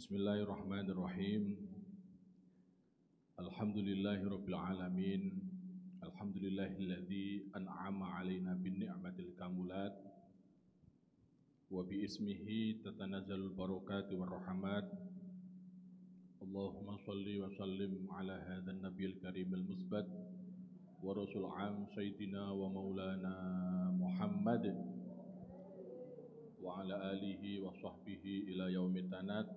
Bismillahirrahmanirrahim. Alhamdulillahirabbil alamin. Alhamdulillahilladzi an'ama 'alaina bin ni'matil kamulat wa bi ismihi tatanazzalul barakati war rahmat. Allahumma shalli wa sallim ala hadzal nabiyil karimil musbat wa rasul am sayyidina wa maulana Muhammad wa ala alihi wa sahbihi ila yaumit tanad.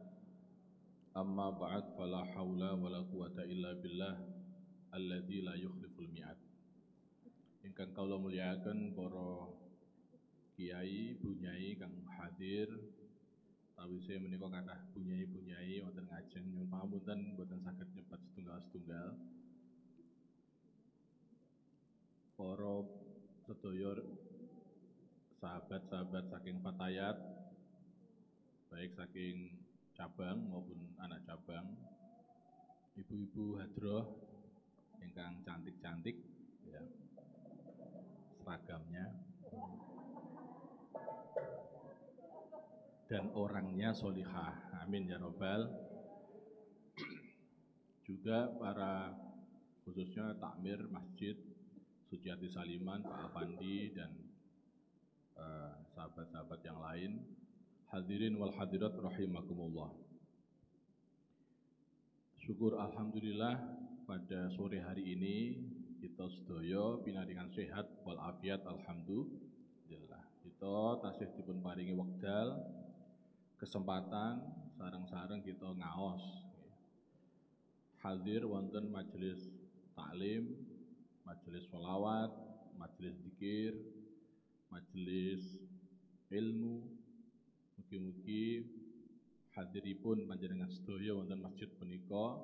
Amma ba'd, fala haula wala quwata illa billah alladzi la yukhliful mi'ad. Ingkang kula mulyakaken para kiai, bunyai kang hadir, tawise menika kathah bunyai-bunyai wonten ngajeng nyuwun pangapunten boten saged nyebat setunggal-setunggal. Para sedaya sahabat-sahabat saking Fatayat, baik saking cabang maupun anak cabang, ibu-ibu hadroh ingkang cantik-cantik ya, seragamnya dan orangnya solihah, amin ya robbal. Juga para khususnya takmir masjid Suciati Saliman, Pak Afandi dan sahabat-sahabat yang lain. Hadirin wal hadirat rahimakumullah. Syukur alhamdulillah pada sore hari ini kita sedaya pinaringan sehat wal afiat alhamdulillah. Kita tasih dipun paringi wekdal kesempatan sareng-sareng kita ngaos. Hadir wonten majelis taklim, majelis sholawat, majelis zikir, majelis ilmu. Mugi-mugi hadiripun panjenengan sedaya wonten masjid punika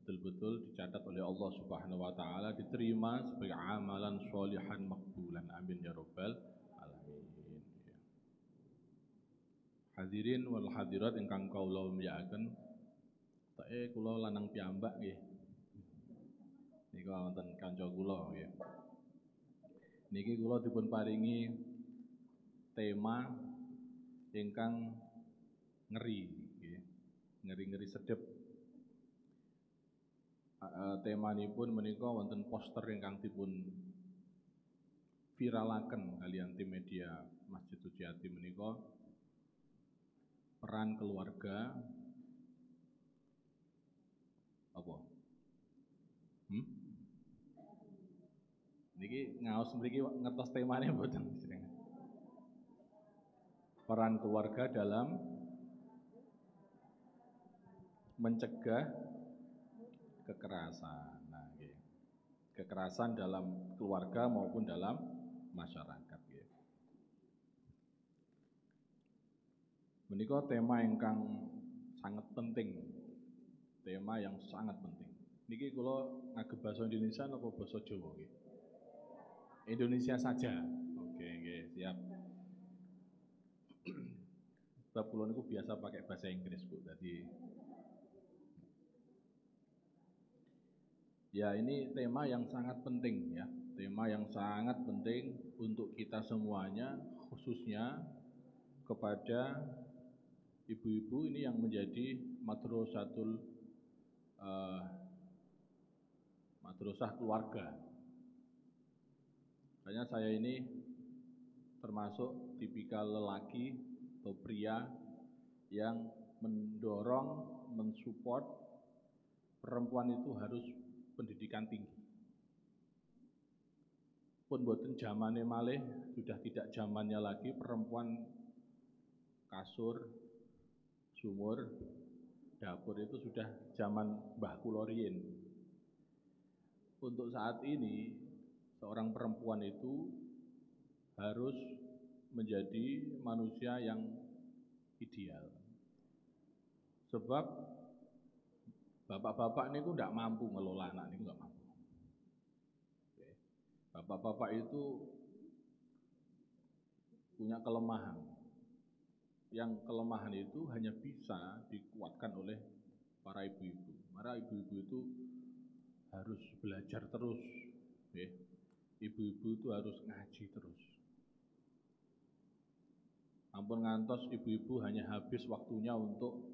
betul-betul dicatat oleh Allah Subhanahu wa taala, diterima sebagai amalan sholihan makbulan, amin ya rabbal alamin. Hadirin wal hadirat ingkang kula mulyakaken, kula lanang piyambak nggih. Nika wonten kanca kula nggih. Niki kula dipun paringi tema ingkang ngeri, ngeri-ngeri sedep. Temanipun menika wonten poster ingkang dipun viralaken kaliyan tim media Masjid Suciati menika, peran keluarga apa? Niki ngaos mriki ngertos temane mboten? Peran keluarga dalam mencegah kekerasan. Nah, kekerasan dalam keluarga maupun dalam masyarakat. Menika tema ingkang sangat penting, tema yang sangat penting. Niki kula ngagem basa Indonesia napa basa Jawa nggih? Indonesia saja. Oke, nggih, siap. Sebab kula niku biasa pakai bahasa Inggris, Bu. Jadi ya, ini tema yang sangat penting ya. Tema yang sangat penting untuk kita semuanya, khususnya kepada ibu-ibu ini yang menjadi madrasah keluarga. Makanya saya ini termasuk tipikal lelaki atau pria yang mendorong, mensupport perempuan itu harus pendidikan tinggi. Pun boten zamane malih, sudah tidak zamannya lagi perempuan kasur, sumur, dapur itu sudah zaman Mbah kula riyin. Untuk saat ini seorang perempuan itu harus menjadi manusia yang ideal. Sebab bapak-bapak ini tidak mampu ngelola anak ini, tidak mampu. Bapak-bapak itu punya kelemahan. Yang kelemahan itu hanya bisa dikuatkan oleh para ibu-ibu. Para ibu-ibu itu harus belajar terus. Ibu-ibu itu harus ngaji terus. Ampun ngantos ibu-ibu hanya habis waktunya untuk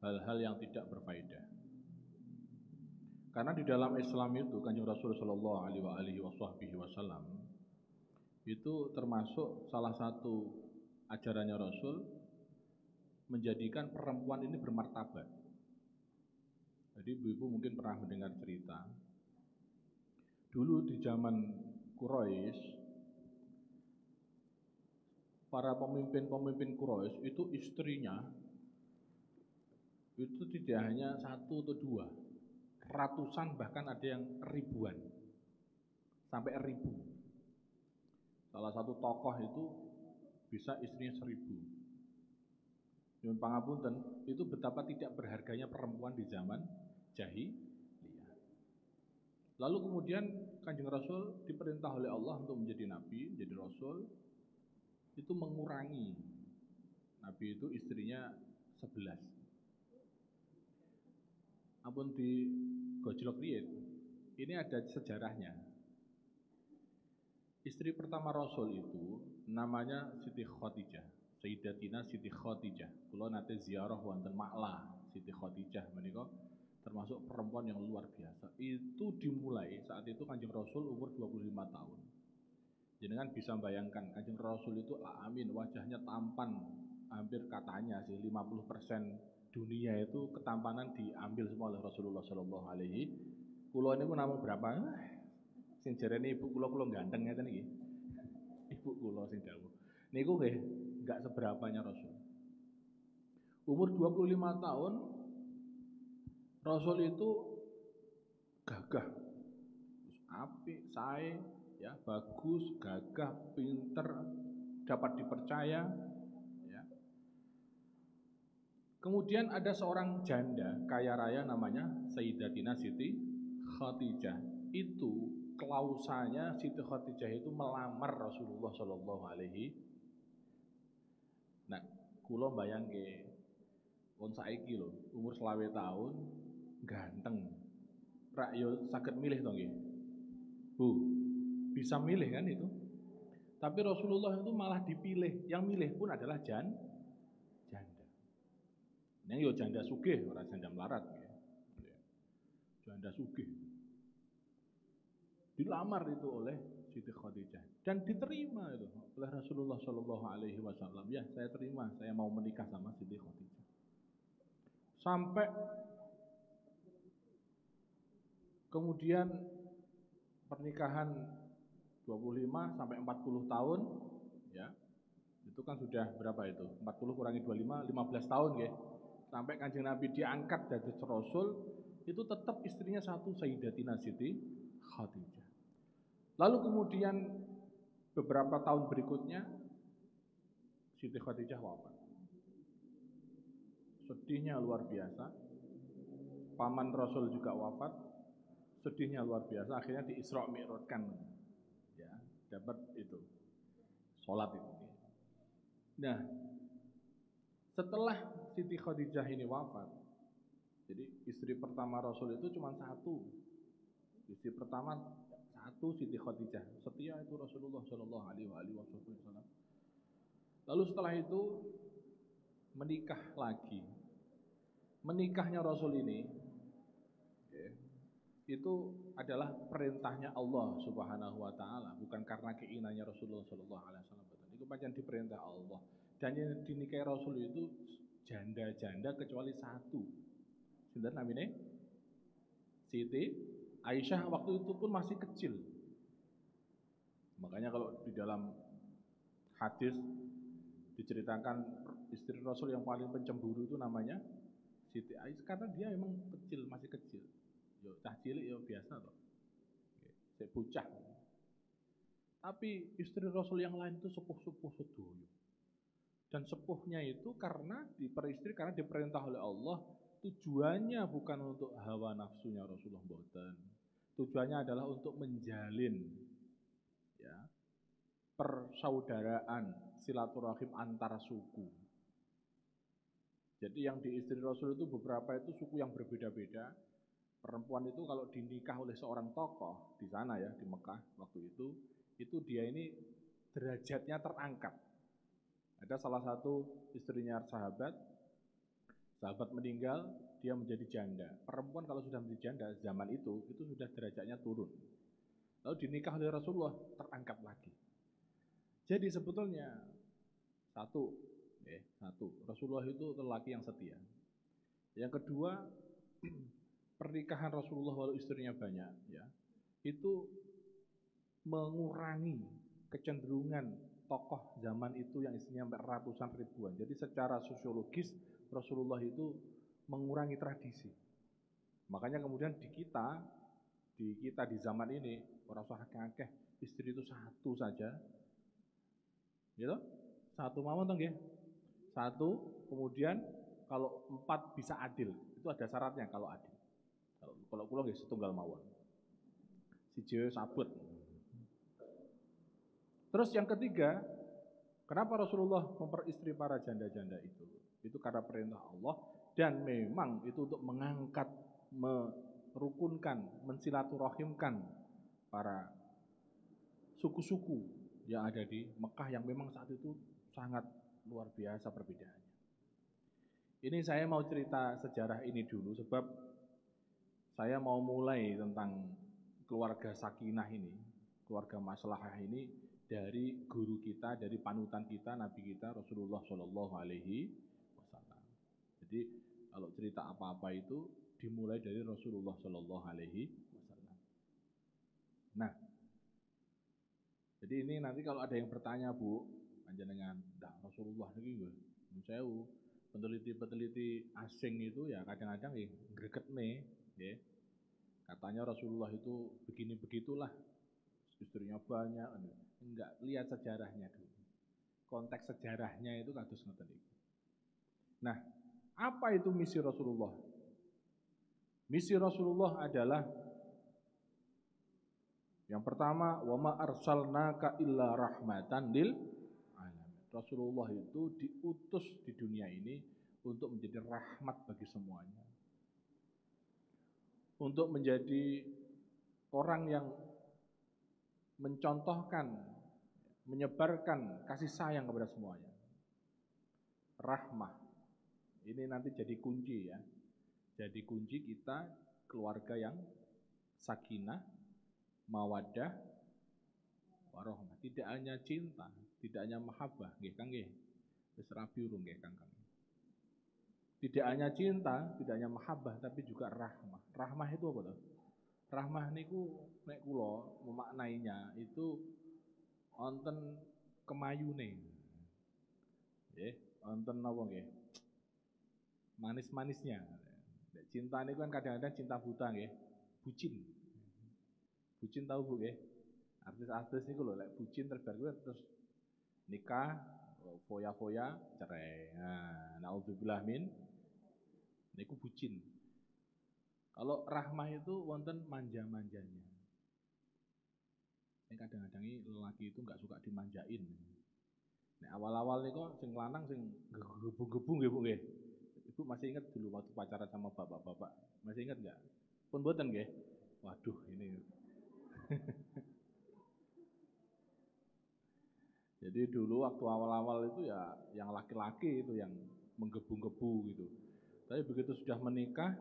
hal-hal yang tidak berfaedah. Karena di dalam Islam itu Kanjeng Rasul sallallahu alaihi wasallam itu termasuk salah satu ajarannya Rasul menjadikan perempuan ini bermartabat. Jadi ibu-ibu mungkin pernah mendengar cerita dulu di zaman Quraisy, para pemimpin-pemimpin Quraisy itu istrinya itu tidak hanya satu atau dua, ratusan bahkan ada yang ribuan, sampai 1000. Salah satu tokoh itu bisa istrinya 1000. Nyuwun pangapunten, itu betapa tidak berharganya perempuan di zaman jahiliyah. Lalu kemudian Kanjeng Rasul diperintah oleh Allah untuk menjadi nabi, menjadi rasul, itu mengurangi. Nabi itu istrinya 11. Ampun di gojlok riyen. Ini ada sejarahnya. Istri pertama Rasul itu namanya Siti Khadijah, Sayyidatina Siti Khadijah. Kula nate ziarah wonten Makla Siti Khadijah menika termasuk perempuan yang luar biasa. Itu dimulai saat itu Kanjeng Rasul umur 25 tahun. Jenengan bisa bayangkan Kanjeng Rasul itu amin, wajahnya tampan, hampir katanya sih 50% dunia itu ketampanan diambil semua oleh Rasulullah Shallallahu Alaihi. Kula niku namung berapa? Sing jarene ibu kula ganteng ngeten iki. Ibu kula sing dawuh. Niku nggih enggak seberapanya Rasul. Umur 25 tahun Rasul itu gagah. Apik, sae, ya, bagus, gagah, pinter, dapat dipercaya. Kemudian ada seorang janda kaya raya namanya Sayyidatina Siti Khadijah. Itu klausanya Siti Khadijah itu melamar Rasulullah Shallallahu Alaihi. Nah, kula bayangke wong saiki lho, umur 20 tahun, ganteng. Rak yo saged milih to nggih. Bu, bisa milih kan itu. Tapi Rasulullah itu malah dipilih. Yang milih pun adalah janda. Neng yo janda sugih, ora janda melarat ya. Janda sugih. Dilamar itu oleh Siti Khadijah dan diterima itu oleh Rasulullah Shallallahu Alaihi Wasallam. Ya, saya terima, saya mau menikah sama Siti Khadijah. Sampai kemudian pernikahan 25 sampai 40 tahun, ya. Itu kan sudah berapa itu? 40 kurangi 25, 15 tahun ya. Sampai Kanjeng Nabi diangkat dari Rasul, itu tetap istrinya satu, Sayyidatina Siti Khadijah. Lalu kemudian beberapa tahun berikutnya Siti Khadijah wafat. Sedihnya luar biasa. Paman Rasul juga wafat. Sedihnya luar biasa. Akhirnya di Isra Mi'rajkan, ya, dapat itu sholat itu. Nah, setelah Siti Khadijah ini wafat, jadi istri pertama Rasul itu cuma satu. Istri pertama satu, Siti Khadijah. Setia itu Rasulullah Shallallahu Alaihi Wasallam. Lalu setelah itu menikah lagi. Menikahnya Rasul ini itu adalah perintahnya Allah Subhanahu Wa Taala, bukan karena keinginannya Rasulullah Shallallahu Alaihi Wasallam. Itu pancen diperintah Allah. Dan yang dinikahi Rasul itu janda-janda kecuali satu. Sinten namine? Siti Aisyah waktu itu pun masih kecil. Makanya kalau di dalam hadis diceritakan istri Rasul yang paling pencemburu itu namanya Siti Aisyah karena dia emang kecil, masih kecil. Yo cah cilik yo biasa toh. Saya bocah. Tapi istri Rasul yang lain itu sepuh-sepuh sedoyo. Dan sepuhnya itu karena diperistri karena diperintah oleh Allah, tujuannya bukan untuk hawa nafsunya Rasulullah mboten. Tujuannya adalah untuk menjalin, ya, persaudaraan, silaturahim antar suku. Jadi yang di istri Rasul itu beberapa itu suku yang berbeda-beda. Perempuan itu kalau dinikah oleh seorang tokoh di sana ya, di Mekah waktu itu dia ini derajatnya terangkat. Ada salah satu istrinya sahabat Sahabat meninggal, dia menjadi janda. Perempuan kalau sudah menjadi janda zaman itu sudah derajatnya turun. Lalu dinikah oleh Rasulullah, terangkat lagi. Jadi sebetulnya satu, Rasulullah itu lelaki yang setia. Yang kedua, pernikahan Rasulullah walau istrinya banyak, ya, itu mengurangi kecenderungan tokoh zaman itu yang istrinya ratusan ribuan. Jadi secara sosiologis Rasulullah itu mengurangi tradisi. Makanya kemudian di kita di zaman ini orang akeh istri itu satu saja, gitu, satu mawon toh nggih. Satu, kemudian kalau 4 bisa adil, itu ada syaratnya kalau adil. Kalau kula nggih setunggal mawon. Siji sabut. Terus yang ketiga, kenapa Rasulullah memperistri para janda-janda itu? Itu karena perintah Allah dan memang itu untuk mengangkat, merukunkan, mensilaturahimkan para suku-suku yang ada di Mekah yang memang saat itu sangat luar biasa perbedaannya. Ini saya mau cerita sejarah ini dulu sebab saya mau mulai tentang keluarga sakinah ini, keluarga maslahah ini dari guru kita, dari panutan kita, Nabi kita Rasulullah Shallallahu Alaihi Wasallam. Jadi kalau cerita apa-apa itu dimulai dari Rasulullah Shallallahu Alaihi Wasallam. Nah, jadi ini nanti kalau ada yang bertanya, Bu, panjenengan, dah Rasulullah ini saya peneliti-peneliti asing itu ya kadang-kadang greget nih, ya. Katanya Rasulullah itu begini begitulah, istrinya banyak, enggak, lihat sejarahnya dulu. Konteks sejarahnya itu kados ngoten iki. Nah, apa itu misi Rasulullah? Misi Rasulullah adalah yang pertama, wa ma arsalnaka illa rahmatan lil alamin. Rasulullah itu diutus di dunia ini untuk menjadi rahmat bagi semuanya. Untuk menjadi orang yang mencontohkan, menyebarkan kasih sayang kepada semuanya. Rahmah. Ini nanti jadi kunci ya. Jadi kunci kita keluarga yang sakinah, mawaddah, warahmah. Tidak hanya cinta, tidak hanya mahabbah, nggih Kang nggih. Wis rabi urung nggih Kang. Tidak hanya cinta, tidak hanya mahabbah, tapi juga rahmah. Rahmah itu apa tuh? Rahmah niku nek kula memaknainya itu wonten kemayune. Nggih, wonten napa nggih? Manis-manisnya. Cinta niku kan kadang-kadang cinta buta nggih. Bucin. Bucin tahu Bu nggih? Artis-artis niku lho lek bucin terus nikah, foya-foya, cerai. Nah, naudzubillah min niku bucin. Kalau rahmah itu wonten manja-manjanya. Ini kadang-kadang lelaki itu enggak suka dimanjain. Nek awal-awal niku sing lanang sing gebung-gebung nggih Bu nggih. Ibu masih ingat dulu waktu pacaran sama bapak-bapak? Masih ingat enggak? Pun mboten nggih. Waduh, ini. Jadi dulu waktu awal-awal itu ya yang laki-laki itu yang menggebu-gebu gitu. Tapi begitu sudah menikah,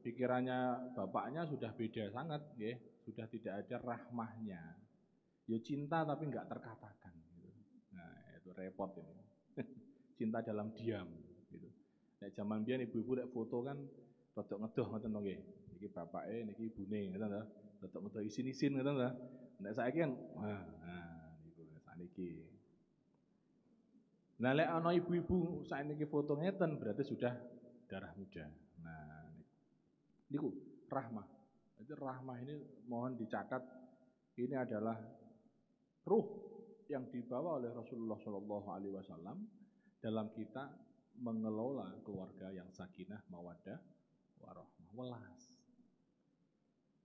pikirannya bapaknya sudah beda sangat, ya. Sudah tidak ada rahmahnya. Ya cinta tapi nggak terkatakan. Gitu. Nah itu repot ini. Cinta dalam diam. Gitu. Nah, zaman biyen ibu-ibu lek foto kan rodok ngedoh ngoten to nggih. Iki bapake, niki ibune, ngoten to. Rodok ngedoh isin-isin ngoten to. Nek saiki kan niku saniki. Nah lek ana ibu-ibu saiki foto ngeten berarti sudah darah muda. Nah niku rahmah. Jadi rahmah ini mohon dicatat ini adalah ruh yang dibawa oleh Rasulullah Shallallahu Alaihi Wasallam dalam kita mengelola keluarga yang sakinah, mawaddah, warahmah, welas.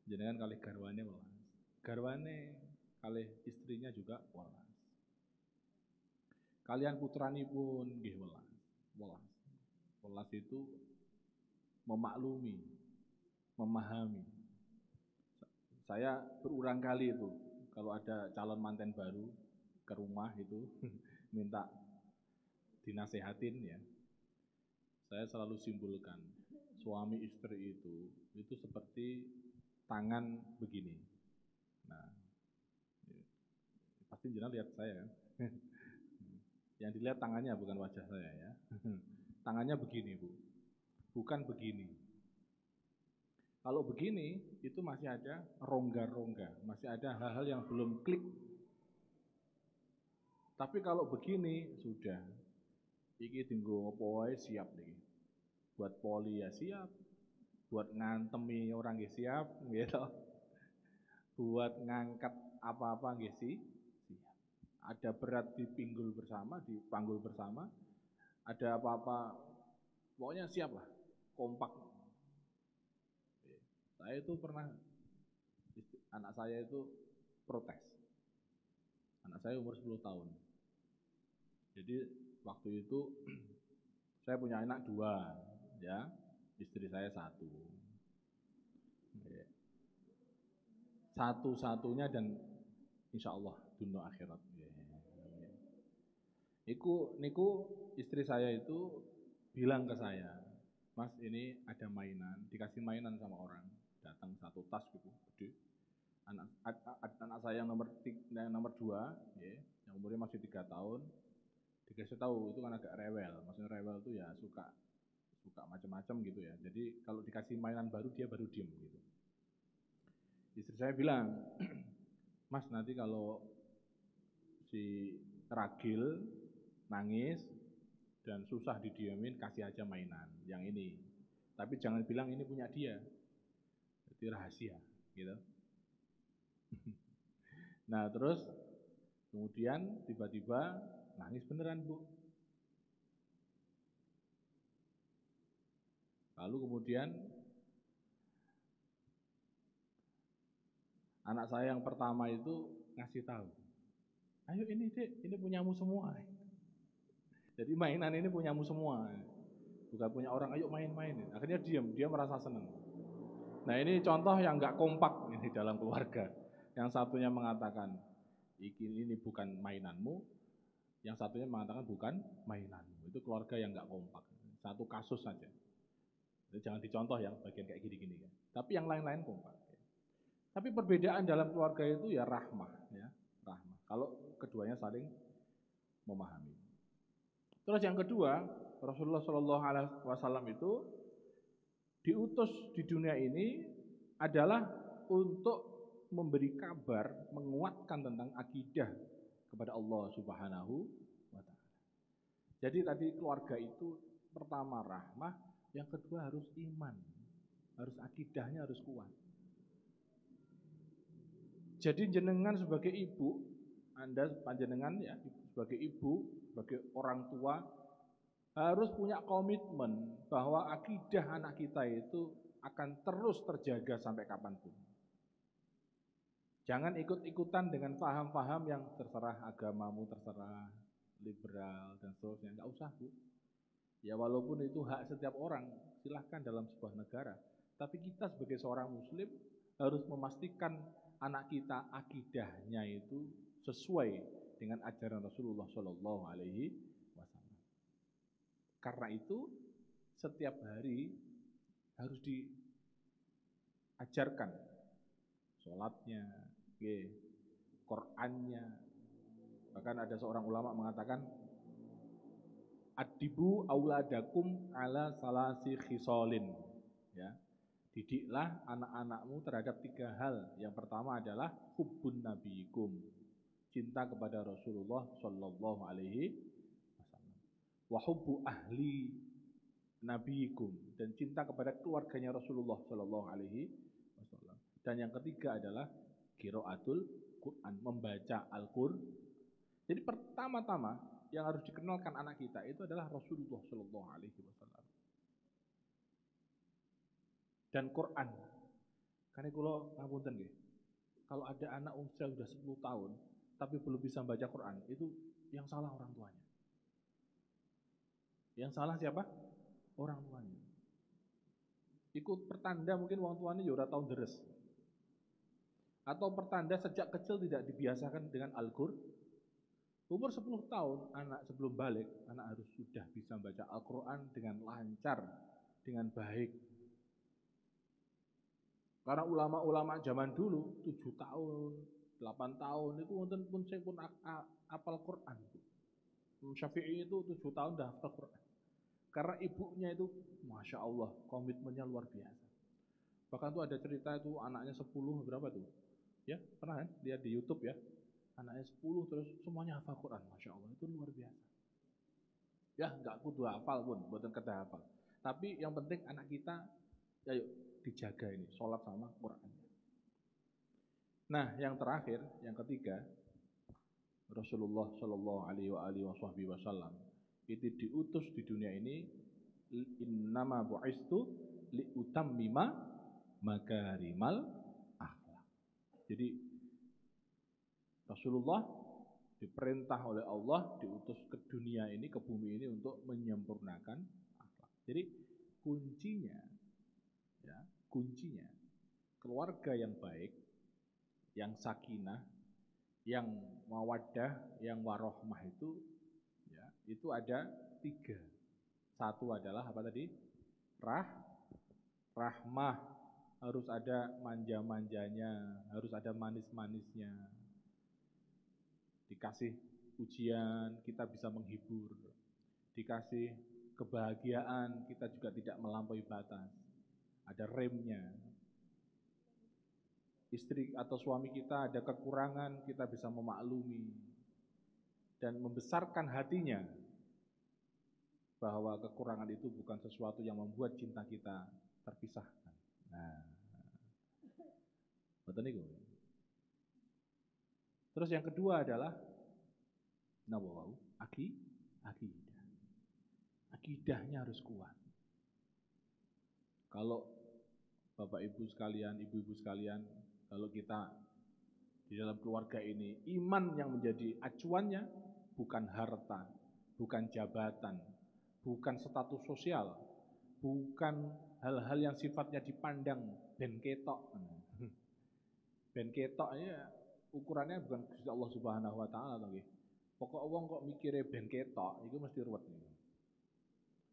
Jenengan kali garwane welas, garwane kali istrinya juga welas. Kalian putrani pun nggih welas, welas. Welas itu memaklumi, memahami. Saya berulang kali itu kalau ada calon manten baru ke rumah itu minta dinasehatin ya. saya selalu simpulkan, suami istri itu seperti tangan begini. Nah, pasti jenengan lihat saya kan. Yang dilihat tangannya bukan wajah saya ya. Tangannya begini Bu, bukan begini. Kalau begini itu masih ada rongga-rongga, masih ada hal-hal yang belum klik. Tapi kalau begini sudah, iki tinggal ngopo wae siap nih. Buat poli ya siap, buat ngantemi orang ya siap, gitu. Buat ngangkat apa-apa nggih siap. Ada berat dipinggul bersama, dipanggul bersama, ada apa-apa, pokoknya siap lah, kompak. Saya itu pernah, anak saya itu protes. Anak saya umur 10 tahun. Jadi waktu itu saya punya anak 2, ya, istri saya 1. Satu-satunya dan insya Allah dunia akhirat. Niku istri saya itu bilang ke saya, Mas ini ada mainan, dikasih mainan sama orang, datang 1 tas gitu, gede. Anak saya yang nomor 2, ya, yang umurnya masih 3 tahun, dikasih tahu itu kan agak rewel, maksudnya rewel itu ya suka macam-macam gitu ya. Jadi kalau dikasih mainan baru dia baru diem gitu. Istri saya bilang, Mas nanti kalau si ragil nangis dan susah didiemin, kasih aja mainan yang ini. Tapi jangan bilang ini punya dia. Jadi rahasia, gitu. Nah, terus kemudian tiba-tiba nangis beneran, Bu. Lalu kemudian anak saya yang pertama itu ngasih tahu, ayo ini Dek, ini punyamu semua. Jadi mainan ini punyamu semua, bukan punya orang, ayo main-main. Akhirnya diam, dia merasa senang. Nah ini contoh yang nggak kompak ini dalam keluarga. Yang satunya mengatakan, ini bukan mainanmu, yang satunya mengatakan bukan mainanmu. Itu keluarga yang nggak kompak. Satu kasus saja. Jadi jangan dicontoh yang bagian kayak gini-gini kan. Tapi yang lain-lain kompak. Tapi perbedaan dalam keluarga itu ya rahmah, ya rahmah. Kalau keduanya saling memahami. Terus yang kedua, Rasulullah Shallallahu Alaihi Wasallam itu diutus di dunia ini adalah untuk memberi kabar, menguatkan tentang akidah kepada Allah Subhanahu wa Ta'ala. Jadi tadi keluarga itu pertama rahmah, yang kedua harus iman, harus akidahnya harus kuat. Jadi jenengan sebagai ibu, Anda panjenengan ya sebagai ibu, sebagai orang tua harus punya komitmen bahwa akidah anak kita itu akan terus terjaga sampai kapanpun. Jangan ikut-ikutan dengan paham-paham yang terserah agamamu, terserah liberal dan seterusnya. Enggak usah, Bu. Ya walaupun itu hak setiap orang, silahkan dalam sebuah negara. Tapi kita sebagai seorang muslim harus memastikan anak kita akidahnya itu sesuai dengan ajaran Rasulullah Shallallahu Alaihi Wasallam. Karena itu setiap hari harus diajarkan sholatnya, Qur'annya. Bahkan ada seorang ulama mengatakan, Adibu auladakum ala salasi khisolin. Ya, didiklah anak-anakmu terhadap 3 hal. Yang pertama adalah hubbun nabiyikum, cinta kepada Rasulullah Shallallahu Alaihi Wasallam. Wa hubbu ahli nabiyikum, dan cinta kepada keluarganya Rasulullah Shallallahu Alaihi Wasallam. Dan yang ketiga adalah qiraatul Quran, membaca Al-Qur'an. Jadi pertama-tama yang harus dikenalkan anak kita itu adalah Rasulullah Shallallahu Alaihi Wasallam dan Quran. Karena kalau ngapunten nggih, kalau ada anak usia sudah 10 tahun tapi belum bisa baca Quran, itu yang salah orang tuanya. Yang salah siapa? Orang tuanya. Ikut pertanda mungkin orang tuanya ya ora tau deres. Atau pertanda sejak kecil tidak dibiasakan dengan Al-Qur'an. Umur 10 tahun, anak sebelum balik, anak harus sudah bisa baca Al-Quran dengan lancar, dengan baik. Karena ulama-ulama zaman dulu, 7 tahun, 8 tahun, itu wonten pun saya pun apal Quran. Syafi'i itu 7 tahun dah hafal Quran. Karena ibunya itu, Masya Allah, komitmennya luar biasa. Bahkan tuh ada cerita itu anaknya 10, berapa tuh? Ya, pernah kan? Lihat di YouTube ya. Anaknya 10 terus semuanya hafal Quran, Masya Allah, itu luar biasa. Ya, nggak kudu hafal pun, buatan kata hafal. Tapi yang penting anak kita, ya yuk dijaga ini, sholat sama Quran. Nah, yang terakhir, yang ketiga, Rasulullah Shallallahu Alaihi Wasallam itu diutus di dunia ini, innama bu'istu liutammima makarimal akhlak. Jadi Rasulullah diperintah oleh Allah diutus ke dunia ini, ke bumi ini untuk menyempurnakan akhlak. Jadi kuncinya keluarga yang baik, yang sakinah, yang mawaddah, yang warohmah itu ada 3. Satu adalah apa tadi? Rahmah, harus ada manja-manjanya, harus ada manis-manisnya. Dikasih ujian, kita bisa menghibur. Dikasih kebahagiaan, kita juga tidak melampaui batas. Ada remnya. Istri atau suami kita ada kekurangan, kita bisa memaklumi. Dan membesarkan hatinya bahwa kekurangan itu bukan sesuatu yang membuat cinta kita terpisahkan. Nah, betul nih. Terus yang kedua adalah akidah. Akidahnya harus kuat. Kalau Bapak Ibu sekalian, Ibu-ibu sekalian, kalau kita di dalam keluarga ini, iman yang menjadi acuannya bukan harta, bukan jabatan, bukan status sosial, bukan hal-hal yang sifatnya dipandang ben ketok. Ben ketok ya ukurannya bukan Gusti Allah Subhanahu wa taala to nggih. Pokok wong kok mikire ben ketok itu mesti ruwet.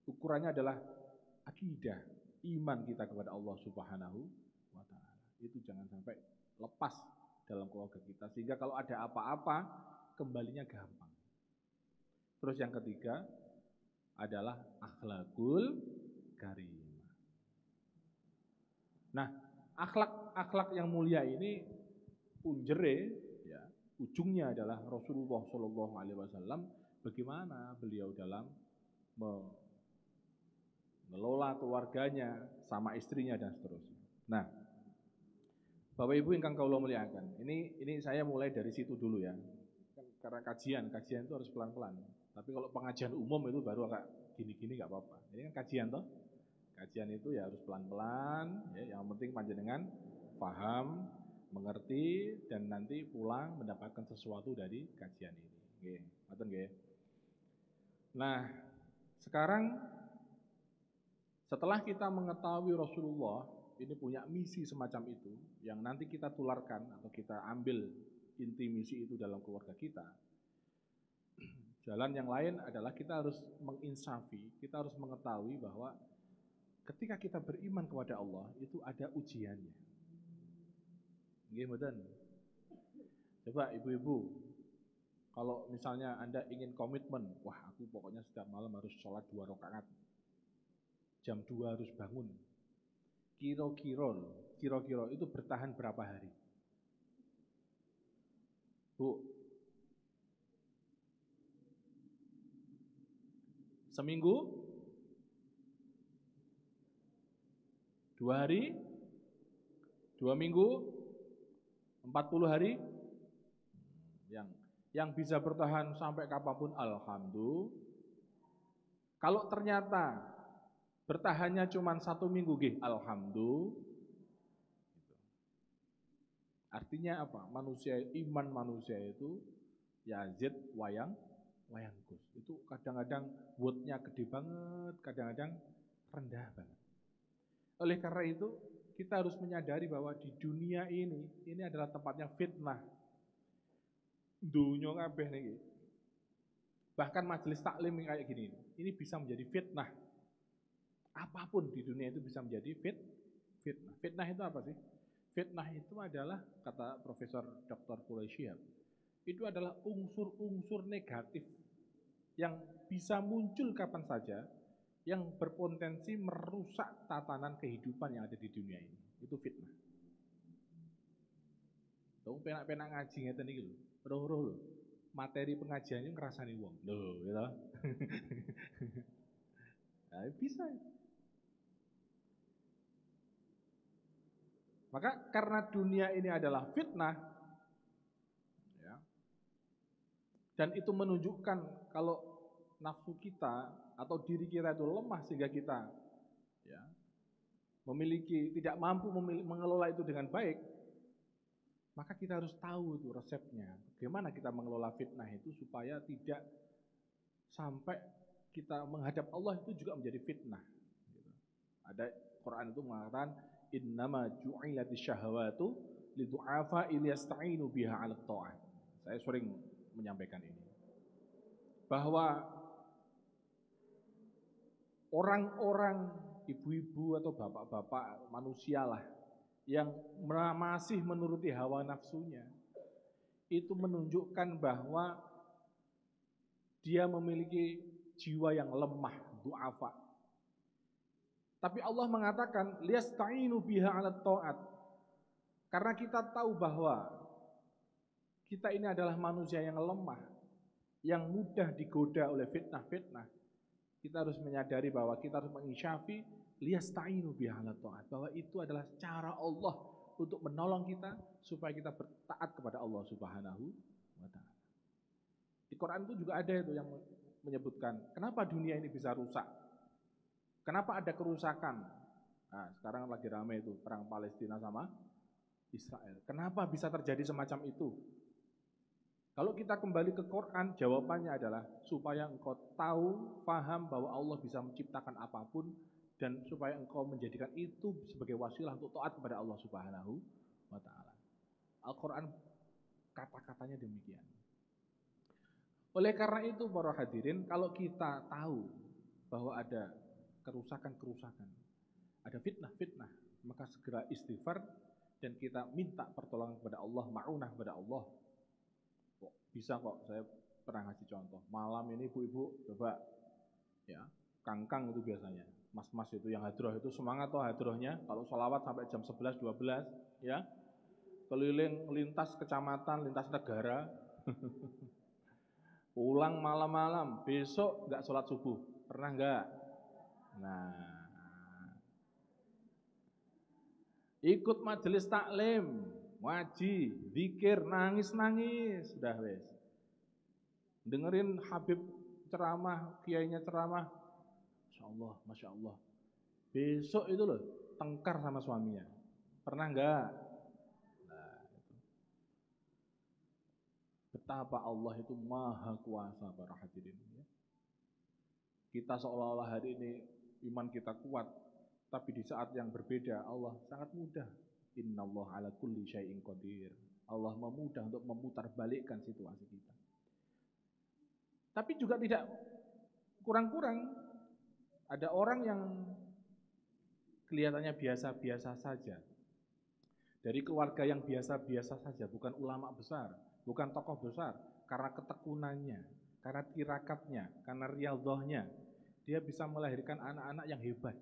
Ukurannya adalah akidah, iman kita kepada Allah Subhanahu wa taala. Itu jangan sampai lepas dalam keluarga kita sehingga kalau ada apa-apa kembalinya gampang. Terus yang ketiga adalah akhlakul karimah. Nah, akhlak yang mulia ini punjere ya, ujungnya adalah Rasulullah Shallallahu alaihi wasallam bagaimana beliau dalam mengelola keluarganya sama istrinya dan seterusnya. Nah, Bapak Ibu ingkang kaula muliakan, ini saya mulai dari situ dulu ya. Karena kajian itu harus pelan-pelan. Tapi kalau pengajian umum itu baru agak gini-gini nggak apa-apa. Ini kan kajian toh. Kajian itu ya harus pelan-pelan, ya, yang penting panjenengan paham, mengerti, dan nanti pulang mendapatkan sesuatu dari kajian ini. Nggih, ngoten nggih. Nah, sekarang setelah kita mengetahui Rasulullah ini punya misi semacam itu, yang nanti kita tularkan atau kita ambil inti misi itu dalam keluarga kita. Jalan yang lain adalah kita harus menginsafi, kita harus mengetahui bahwa ketika kita beriman kepada Allah itu ada ujiannya. Nggih mboten? Coba ibu-ibu, kalau misalnya Anda ingin komitmen, wah aku pokoknya setiap malam harus sholat 2 rakaat. Jam 2 harus bangun. Kira-kira itu bertahan berapa hari? Bu, seminggu? 2 hari? 2 minggu? 40 hari? Yang bisa bertahan sampai kapanpun, alhamdulillah. Kalau ternyata bertahannya cuma 1 minggu, alhamdulillah. Artinya apa? Iman manusia itu yazid wayang kus. Itu kadang-kadang wordnya gede banget, kadang-kadang rendah banget. Oleh karena itu, kita harus menyadari bahwa di dunia ini adalah tempatnya fitnah. Dunya kabeh niki. Bahkan majelis taklim kayak gini, ini bisa menjadi fitnah. Apapun di dunia itu bisa menjadi fitnah. Fitnah itu apa sih? Fitnah itu adalah, kata Profesor Dr. Quraisyihab, itu adalah unsur-unsur negatif yang bisa muncul kapan saja, yang berpotensi merusak tatanan kehidupan yang ada di dunia ini. Itu fitnah. Tuh penak-penak ngaji ngeten iki lho. Roh-roh lho. Materi pengajian itu ngrasani wong. Lho, gitu. Nah, bisa. Maka karena dunia ini adalah fitnah, ya, dan itu menunjukkan kalau nafsu kita atau diri kita itu lemah sehingga kita, ya, tidak mampu mengelola itu dengan baik, maka kita harus tahu itu resepnya. Bagaimana kita mengelola fitnah itu supaya tidak sampai kita menghadap Allah itu juga menjadi fitnah. Ada Quran itu mengatakan innama ju'ilatis syahawatu lidu'afa iliyasta'inu biha 'ala ta'ah. Saya sering menyampaikan ini. Bahwa orang-orang ibu-ibu atau bapak-bapak manusialah yang masih menuruti hawa nafsunya itu menunjukkan bahwa dia memiliki jiwa yang lemah, du'afa. Tapi Allah mengatakan liyasta'inu biha 'ala ta'at. Karena kita tahu bahwa kita ini adalah manusia yang lemah, yang mudah digoda oleh fitnah-fitnah. Kita harus menyadari bahwa kita harus mengisyafi liyasta'inu biha 'ala ta'at, bahwa itu adalah cara Allah untuk menolong kita supaya kita bertaat kepada Allah Subhanahu wa taala. Di Quran itu juga ada itu yang menyebutkan kenapa dunia ini bisa rusak. Kenapa ada kerusakan? Nah, sekarang lagi ramai itu perang Palestina sama Israel. Kenapa bisa terjadi semacam itu? Kalau kita kembali ke Quran, jawabannya adalah supaya engkau tahu, paham bahwa Allah bisa menciptakan apapun dan supaya engkau menjadikan itu sebagai wasilah untuk taat kepada Allah Subhanahu wa taala. Al-Quran kata-katanya demikian. Oleh karena itu para hadirin, kalau kita tahu bahwa ada kerusakan-kerusakan, ada fitnah-fitnah, maka segera istighfar dan kita minta pertolongan kepada Allah, ma'unah kepada Allah. Kok bisa kok, saya pernah ngasih contoh. Malam ini ibu-ibu coba, ya, kangkang itu biasanya, mas-mas itu yang hadroh itu semangat toh hadrohnya, kalau sholawat sampai jam 11, 12, ya, keliling lintas kecamatan, lintas negara, pulang malam-malam, besok nggak sholat subuh, pernah nggak? Nah, ikut majelis taklim, ngaji, zikir, nangis-nangis, sudah wes. Dengerin Habib ceramah, kiainya ceramah, Masya Allah, Masya Allah. Besok itu loh, tengkar sama suaminya. Pernah enggak? Nah, itu. Betapa Allah itu maha kuasa para hadirin. Kita seolah-olah hari ini iman kita kuat, tapi di saat yang berbeda Allah sangat mudah. Innallah ala kulli syai'in qadir. Allah memudah untuk memutarbalikkan situasi kita. Tapi juga tidak kurang-kurang. Ada orang yang kelihatannya biasa-biasa saja. Dari keluarga yang biasa-biasa saja, bukan ulama besar, bukan tokoh besar, karena ketekunannya, karena tirakatnya, karena riyadhahnya, dia bisa melahirkan anak-anak yang hebat.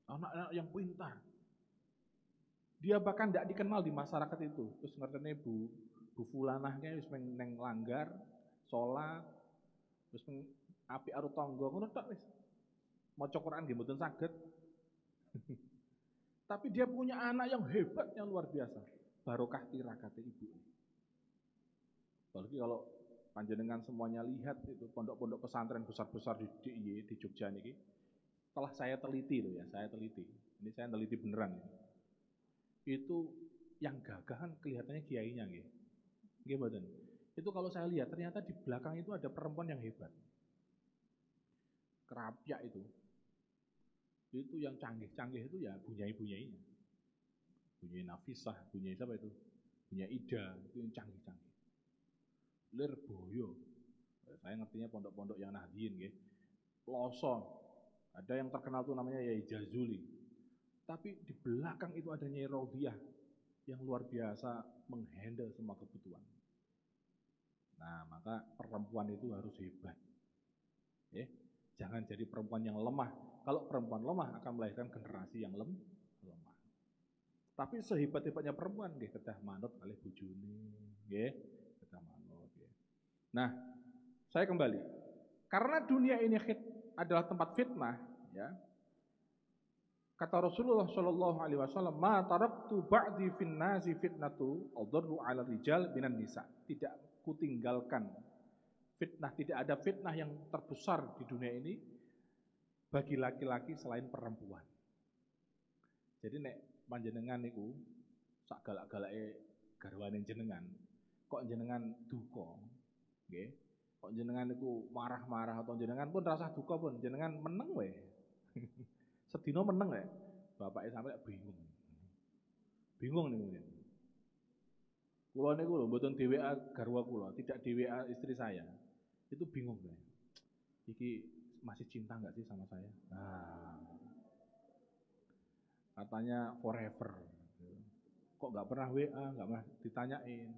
Anak-anak yang pintar. Dia bahkan tidak dikenal di masyarakat itu. Terus ngertene Bu Fulanahnya wis neng langgar, sholat, terus api aru tangga ngono tok wis. Maca Quran nggih mboten saged. Tapi dia punya anak yang hebat, yang luar biasa. Barokah tirakate ibu. Apalagi kalau panjenengan semuanya lihat itu pondok-pondok pesantren besar-besar di Jogja niki. Setelah saya teliti loh ya, saya teliti. Ini saya teliti beneran. Itu yang gagah kan kelihatannya kiainya nggih. Nggih mboten. Itu kalau saya lihat ternyata di belakang itu ada perempuan yang hebat. Kerapyak itu. Itu yang canggih-canggih itu ya bunyai-bunyainya. Bunyai Nafisah, bunyai siapa itu? Bunyai Ida, itu yang canggih-canggih. Lirboyo. Saya ngertinya pondok-pondok yang Nahdien nggih. Ploso. Ada yang terkenal tuh namanya Yai Jazuli. Tapi di belakang itu ada Nyai Raudhiyah yang luar biasa menghandle semua kebutuhan. Nah, maka perempuan itu harus hebat. Jangan jadi perempuan yang lemah. Kalau perempuan lemah akan melahirkan generasi yang lemah. Tapi sehebat-hebatnya perempuan nggih kedah manut kalih bojone, nggih, kedah manut nggih. Nah, saya kembali. Karena dunia ini adalah tempat fitnah, ya. Kata Rasulullah Shallallahu alaihi wasallam, "Ma taraktu ba'di fin nasi fitnatu adarru 'ala rijal minan nisa." Tidak kutinggalkan fitnah, tidak ada fitnah yang terbesar di dunia ini bagi laki-laki selain perempuan. Jadi nek panjenengan niku sak galak-galake garwane jenengan, kok jenengan duka, nggih. Kok jenengan niku marah-marah atau jenengan pun rasa duka pun jenengan meneng wae. Sedina meneng wae. Bapake sampe bingung. Bingung niku. Kula niku lho mboten di-WA garwa kula, tidak di-WA istri saya. Itu bingung wae. Iki masih cinta enggak sih sama saya? Nah, katanya forever. Kok nggak pernah WA, nggak pernah ditanyain.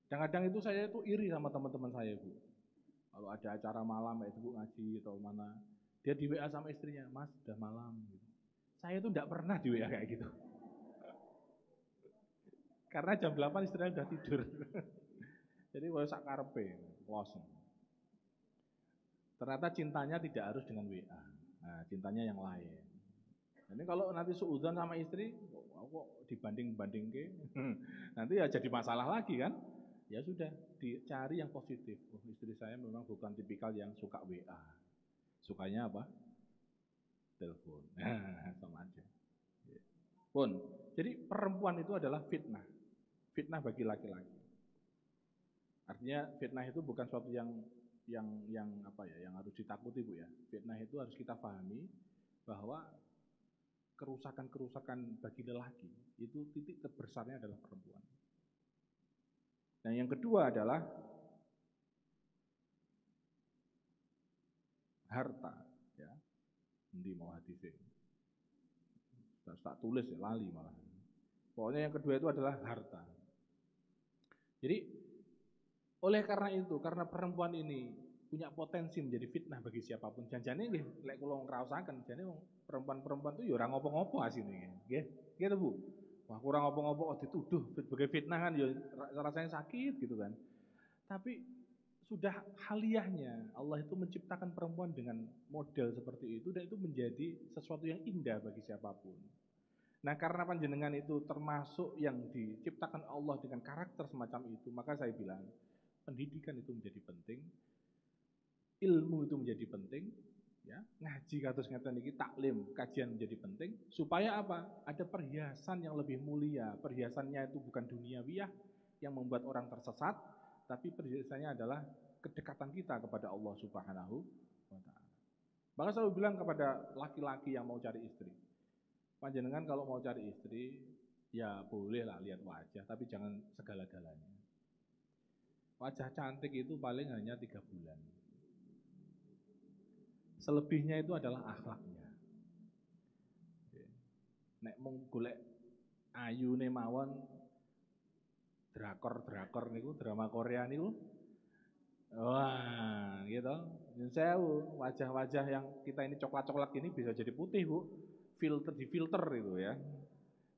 Kadang-kadang itu saya itu iri sama teman-teman saya, Bu. Kalau ada acara malam kayak itu Bu ngaji atau mana, dia di WA sama istrinya, "Mas, udah malam." Gitu. Saya itu nggak pernah di WA kayak gitu. Karena jam 8 istrinya udah tidur. Jadi kalau sak karepe, kosong. Ternyata cintanya tidak harus dengan WA. Nah, cintanya yang lain. Ini kalau nanti suudzon sama istri, kok dibanding-banding ke, nanti ya jadi masalah lagi kan? Ya sudah, dicari yang positif. Oh, istri saya memang bukan tipikal yang suka WA. Sukanya apa? Telepon. Sama aja. Pun, jadi perempuan itu adalah fitnah. Fitnah bagi laki-laki. Artinya fitnah itu bukan suatu yang apa ya, yang harus ditakuti Bu ya. Fitnah itu harus kita pahami bahwa kerusakan-kerusakan bagi lelaki itu titik terbesarnya adalah perempuan. Nah, yang kedua adalah harta, ya. Endi mau hadise. Tak tulis ya lali malah. Pokoknya yang kedua itu adalah harta. Jadi oleh karena itu, karena perempuan ini punya potensi menjadi fitnah bagi siapapun. Janjane nggih lek kula ngraosaken, jane perempuan-perempuan itu ya ora ngopo-ngopo asline nggih. Gitu Bu. Wah, kurang ngopo-ngopo kok dituduh sebagai fitnah kan ya rasanya sakit gitu kan. Tapi sudah haliahnya Allah itu menciptakan perempuan dengan model seperti itu dan itu menjadi sesuatu yang indah bagi siapapun. Nah, karena panjenengan itu termasuk yang diciptakan Allah dengan karakter semacam itu, maka saya bilang pendidikan itu menjadi penting, ilmu itu menjadi penting, ya, ngaji kados ngeten iki taklim, kajian menjadi penting supaya apa? Ada perhiasan yang lebih mulia. Perhiasannya itu bukan duniawiyah yang membuat orang tersesat, tapi perhiasannya adalah kedekatan kita kepada Allah Subhanahu wa taala. Maka selalu bilang kepada laki-laki yang mau cari istri, panjenengan kalau mau cari istri, ya bolehlah lihat wajah, tapi jangan segala-galanya. Wajah cantik itu paling hanya 3 bulan. Selebihnya itu adalah akhlaknya. Nek mung golek ayune mawon drakor niku, drama Korea niku. Wah, gitu. Sewu, wajah-wajah yang kita ini coklat-coklat ini bisa jadi putih, Bu. Difilter itu ya.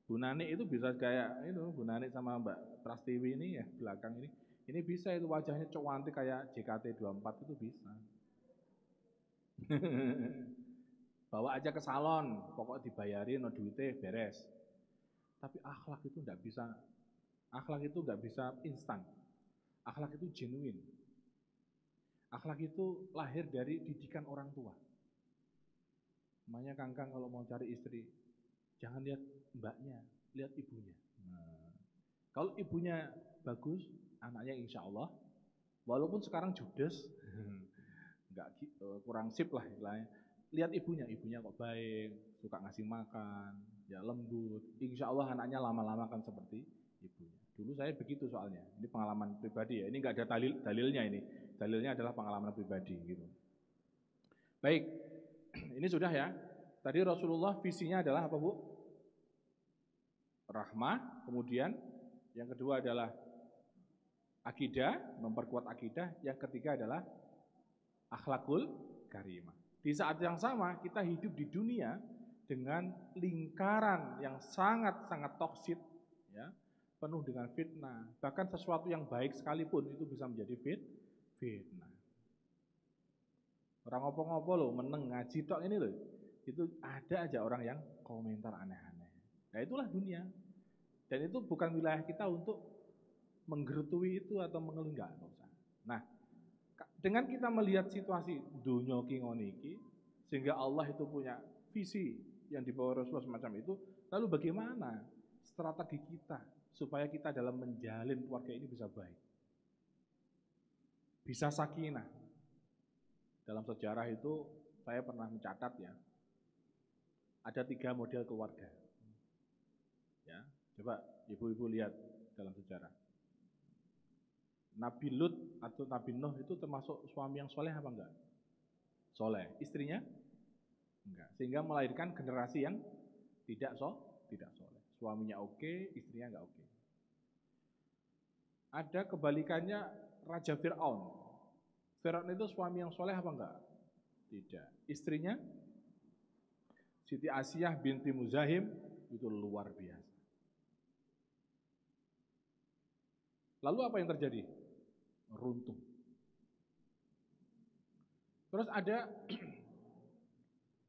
Bu Nani itu bisa kayak itu, Bu Nani sama Mbak Prastiwi ini ya belakang ini. Ini bisa itu wajahnya cantik kayak JKT24 itu bisa. Bawa aja ke salon, pokok dibayarin, no duitnya beres. Tapi akhlak itu nggak bisa instan. Akhlak itu genuine. Akhlak itu lahir dari didikan orang tua. Makanya Kangkang kalau mau cari istri, jangan lihat mbaknya, lihat ibunya. Nah, kalau ibunya bagus, anaknya insya Allah, walaupun sekarang judes, nggak kurang sip lah istilahnya. Lihat ibunya kok baik, suka ngasih makan, ya lembut. Insya Allah anaknya lama-lama kan seperti ibunya. Dulu saya begitu soalnya. Ini pengalaman pribadi ya. Ini nggak ada dalilnya ini. Dalilnya adalah pengalaman pribadi gitu. Baik, ini sudah ya. Tadi Rasulullah visinya adalah apa, Bu? Rahmah, kemudian yang kedua adalah akidah, memperkuat akidah, yang ketiga adalah akhlakul karimah. Di saat yang sama kita hidup di dunia dengan lingkaran yang sangat-sangat toksit, ya, penuh dengan fitnah. Bahkan sesuatu yang baik sekalipun itu bisa menjadi fitnah. Orang ngopo-ngopo loh, meneng ngaji tok ini loh, itu ada aja orang yang komentar aneh-aneh. Nah itulah dunia. Dan itu bukan wilayah kita untuk menggerutui itu atau mengeluh, enggak usah. Nah, dengan kita melihat situasi dunia kingon iki, sehingga Allah itu punya visi yang dibawa Rasulullah semacam itu, lalu bagaimana strategi kita supaya kita dalam menjalin keluarga ini bisa baik, bisa sakinah. Dalam sejarah itu saya pernah mencatat ya, ada 3 model keluarga. Ya, coba ibu-ibu lihat dalam sejarah. Nabi Lut atau Nabi Nuh itu termasuk suami yang soleh apa enggak? Soleh. Istrinya? Enggak. Sehingga melahirkan generasi yang tidak soleh. Suaminya oke, istrinya enggak oke. Ada kebalikannya Raja Fir'aun. Fir'aun itu suami yang soleh apa enggak? Tidak. Istrinya Siti Asiyah binti Muzahim itu luar biasa. Lalu apa yang terjadi? Runtuh. Terus ada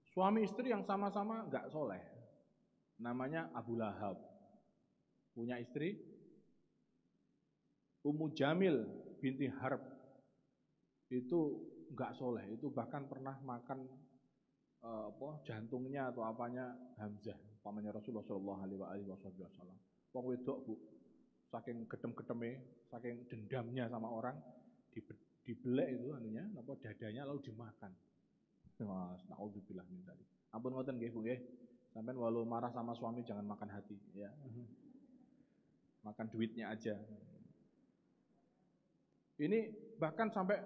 suami istri yang sama-sama enggak soleh. Namanya Abu Lahab. Punya istri Ummu Jamil binti Harb. Itu enggak soleh. Itu bahkan pernah makan jantungnya atau apanya Hamzah, pamannya Rasulullah Shallallahu Alaihi Wasallam. Wong wedok, Bu, saking gedem-gedeme, saking dendamnya sama orang, dibelek itu anunya, dadanya lalu dimakan. Naudzubillah min dzalik. Ampun ngoten nggih, Bu nggih. Sampeyan walau marah sama suami jangan makan hati, ya. Makan duitnya aja. Ini bahkan sampai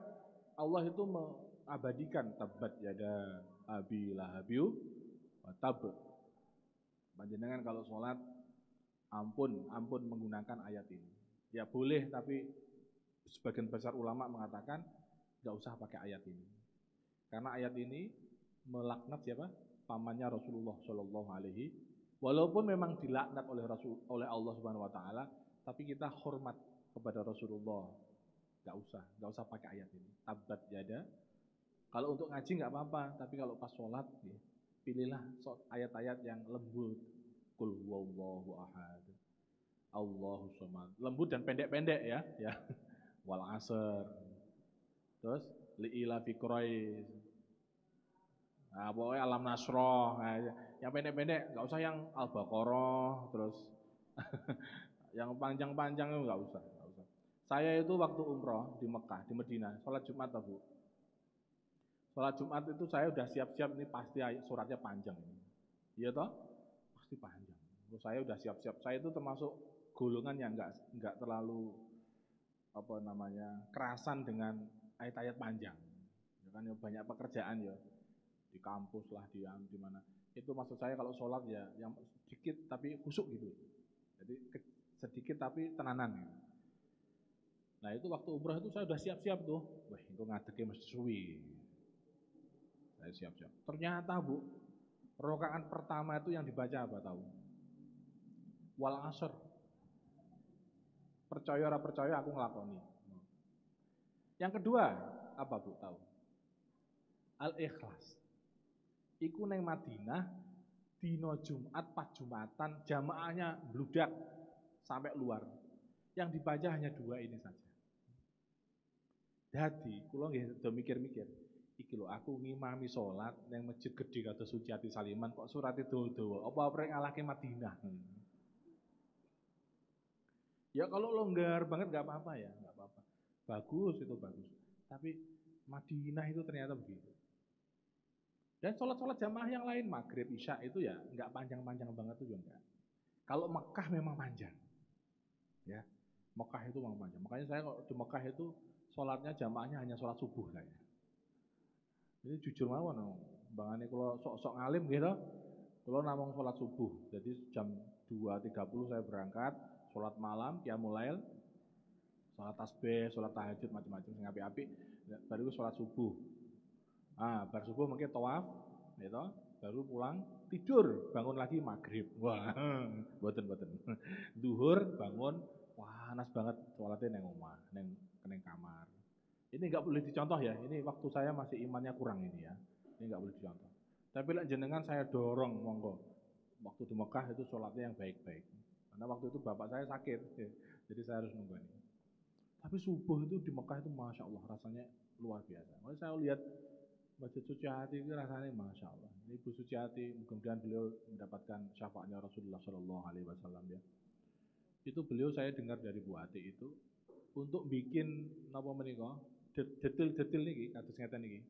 Allah itu mengabadikan tabat yada abi lahabiu wa tab. Panjenengan kalau sholat ampun menggunakan ayat ini. Ya boleh, tapi sebagian besar ulama mengatakan nggak usah pakai ayat ini. Karena ayat ini melaknat siapa? Pamannya Rasulullah Shallallahu Alaihi. Walaupun memang dilaknat oleh Allah Subhanahu Wa Taala, tapi kita hormat kepada Rasulullah. Nggak usah pakai ayat ini. Tabat yada. Kalau untuk ngaji nggak apa-apa, tapi kalau pas sholat, ya, pilihlah ayat-ayat yang lembut. Qul huwallahu ahad, Allahu samad. Lembut dan pendek-pendek ya. Wal asr. Terus li'ila fi Quraisy. Nah, pokoknya alam nasroh. Nah, yang pendek-pendek, nggak usah yang Al-Baqarah, terus yang panjang-panjang itu nggak usah. Saya itu waktu umroh di Mekah, di Medina, sholat Jumat, Bu. Sholat Jumat itu saya udah siap-siap, ini pasti suratnya panjang ini. Iya toh? Pasti panjang. Terus saya udah siap-siap. Saya itu termasuk golongan yang nggak terlalu kerasan dengan ayat-ayat panjang. Ya kan, ya, banyak pekerjaan ya di kampus lah, di mana. Itu maksud saya kalau sholat ya yang sedikit tapi khusyuk gitu. Jadi sedikit tapi tenanan. Ya. Nah itu waktu umrah itu saya udah siap-siap tuh. Wah itu ngadeke mesti suwi. Saya siap-siap. Ternyata, Bu, rakaat pertama itu yang dibaca apa tahu? Wal asr. Percaya ora percaya aku ngelakoni. Yang kedua apa, Bu, tahu? Al-Ikhlas. Iku neng Madinah dino Jumat pas Jumatan jamaahnya bludak sampai luar. Yang dibaca hanya 2 ini saja. Jadi, kula nggih do mikir-mikir, iki lho aku ngimami salat nang masjid gedhe kados Suciati Saliman kok surate dawa-dawa, apa arep ngalahke Madinah. Ya kalau longgar banget nggak apa-apa ya, nggak apa-apa. Bagus itu bagus. Tapi Madinah itu ternyata begitu. Dan sholat-sholat jamaah yang lain, maghrib, isya itu ya nggak panjang-panjang banget tuh juga enggak. Kalau Mekah memang panjang, ya. Mekah itu memang panjang. Makanya saya kalau di Mekah itu sholatnya jamaahnya hanya sholat subuh saya. Ini jujur mawon, bangane kalau sok-sok ngalim gitu, kalau namung sholat subuh. Jadi jam 2.30 saya berangkat, sholat malam, qiyamul lail, sholat tasbih, sholat tahajud macam-macam sing apik-apik, baru sholat subuh. Ah, bar subuh mungkin tawaf, gitu, baru pulang tidur, bangun lagi maghrib. Wah, boten. Duhur bangun, wah panas banget sholatnya neng omah, neng kamar. Ini nggak boleh dicontoh ya. Ini waktu saya masih imannya kurang ini ya. Ini nggak boleh dicontoh. Tapi lek jenengan saya dorong monggo. Waktu di Mekah itu sholatnya yang baik-baik. Karena waktu itu bapak saya sakit, jadi saya harus nunggu ini. Tapi subuh itu di Mekah itu masya Allah rasanya luar biasa. Kalau saya lihat Masjid Suciati itu rasanya masya Allah. Ini Ibu Suciati, mudah-mudahan beliau mendapatkan syafaatnya Rasulullah Shallallahu Alaihi Wasallam ya. Itu beliau saya dengar dari Bu Ati itu untuk bikin napa menika detil-detil niki kados ngeten niki.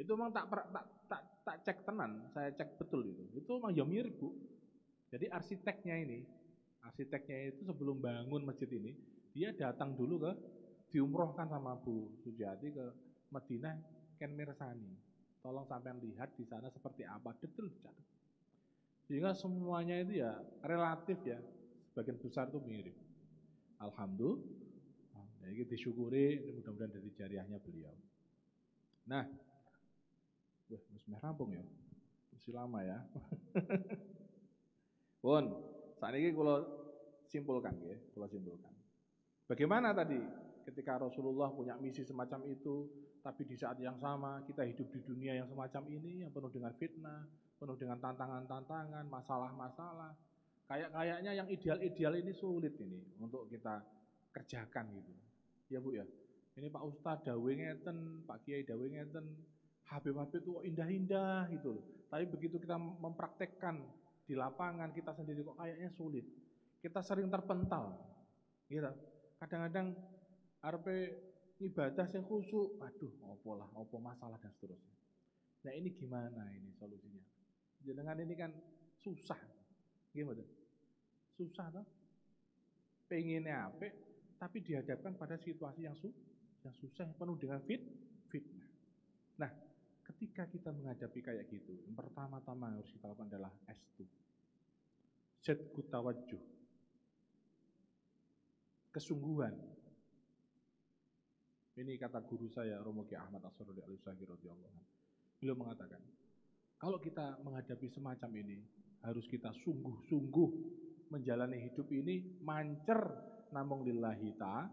Itu memang tak cek tenan, saya cek betul itu. Itu memang ya mirip, Bu. Jadi arsiteknya itu sebelum bangun masjid ini, dia datang dulu ke diumrohkan sama Bu Suciati ke Madinah Ken Mirsani. Tolong sampean lihat di sana seperti apa, detail dicatat. Sehingga semuanya itu ya relatif ya, sebagian besar itu mirip. Alhamdulillah, ini disyukuri, ini mudah-mudahan dari jariahnya beliau. Nah, wah, rampung ya, masih lama ya. Pun, saat ini kalau simpulkan ya, Bagaimana tadi ketika Rasulullah punya misi semacam itu, tapi di saat yang sama kita hidup di dunia yang semacam ini yang penuh dengan fitnah, penuh dengan tantangan-tantangan, masalah-masalah. Kayaknya yang ideal-ideal ini sulit ini untuk kita kerjakan gitu. Ya Bu ya. Ini Pak Ustadz dawe ngeten, Pak Kiai dawe ngeten, Habib-habib itu indah-indah gitu loh. Tapi begitu kita mempraktekkan di lapangan kita sendiri kok kayaknya sulit. Kita sering terpental. Gitu. Kadang-kadang arepe ibadah sing khusyuk, aduh opo masalah dan seterusnya. Nah ini gimana ini solusinya? Jenengan ini kan susah. Gimana? Susah toh? Pengennya apik, tapi dihadapkan pada situasi yang susah, yang penuh dengan fitnah. Nah, ketika kita menghadapi kayak gitu, yang pertama-tama harus kita lakukan adalah S2. Sidqut tawajjuh. Kesungguhan. Ini kata guru saya Romo Ki Ahmad As-Sarudi Al-Utsaiqi radhiyallahu anhu. Beliau mengatakan, kalau kita menghadapi semacam ini, harus kita sungguh-sungguh menjalani hidup ini mancer namung lillahi ta'ala.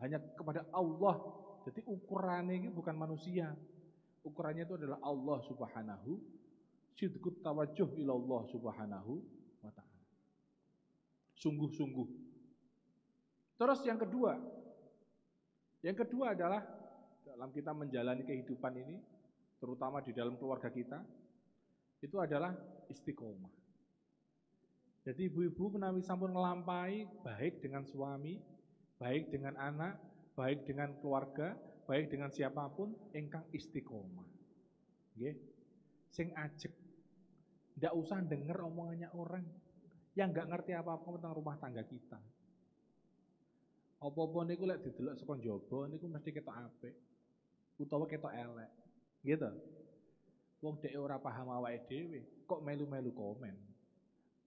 Hanya kepada Allah. Jadi ukurannya ini bukan manusia. Ukurannya itu adalah Allah Subhanahu. Sidqut tawajjuh ilallah Subhanahu wa ta'ala. Sungguh-sungguh. Terus yang kedua adalah dalam kita menjalani kehidupan ini, terutama di dalam keluarga kita, itu adalah istiqomah. Jadi ibu-ibu menawi sampun ngelampahi baik dengan suami, baik dengan anak, baik dengan keluarga, baik dengan siapapun, ingkang istiqomah. Nggih. Sing ajek. Ndak usah denger omongannya orang yang nggak ngerti apa-apa tentang rumah tangga kita. Apa-apa niku lek didelok saka njaba niku mesti ketok apik utawa ketok elek. Gitu. Wong dhek ora paham awake dhewe, kok melu-melu komen.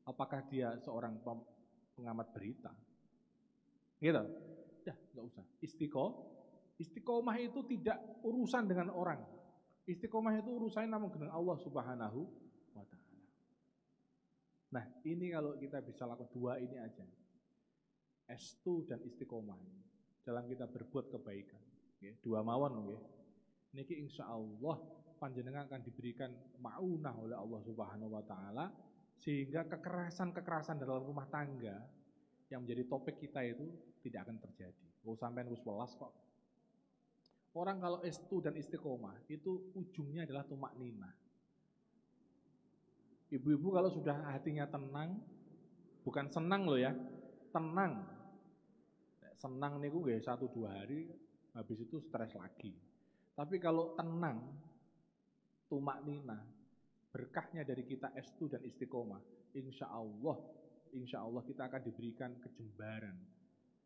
Apakah dia seorang pengamat berita? Gitu. Ya, enggak usah. Istiqomah itu tidak urusan dengan orang. Istiqomah itu urusannya namun dengan Allah Subhanahu wa ta'ala. Nah, ini kalau kita bisa lakukan dua ini aja. S2 dan istiqomah ini dalam kita berbuat kebaikan. Okay. Dua mawon nggih. Niki insyaallah panjenengan akan diberikan maunah oleh Allah Subhanahu wa taala sehingga kekerasan-kekerasan dalam rumah tangga yang menjadi topik kita itu tidak akan terjadi. Oh sampean wis welas kok. Orang kalau S2 dan istiqomah itu ujungnya adalah tumak ninah. Ibu-ibu kalau sudah hatinya tenang, bukan senang loh ya, tenang. Senang niku nggih 1-2 hari, habis itu stres lagi. Tapi kalau tenang, tumak ninah, berkahnya dari kita S2 dan istiqomah, insya Allah kita akan diberikan kejembaran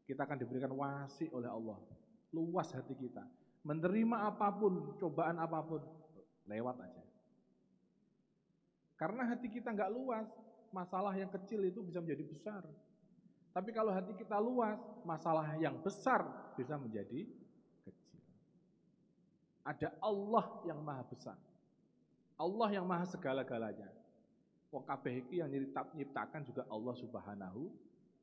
Kita akan diberikan wasi oleh Allah. Luas hati kita. Menerima apapun, cobaan apapun, lewat aja. Karena hati kita nggak luas, masalah yang kecil itu bisa menjadi besar. Tapi kalau hati kita luas, masalah yang besar bisa menjadi kecil. Ada Allah yang maha besar. Allah yang maha segala-galanya. Wong kabeh iki yang nyiptakan juga Allah Subhanahu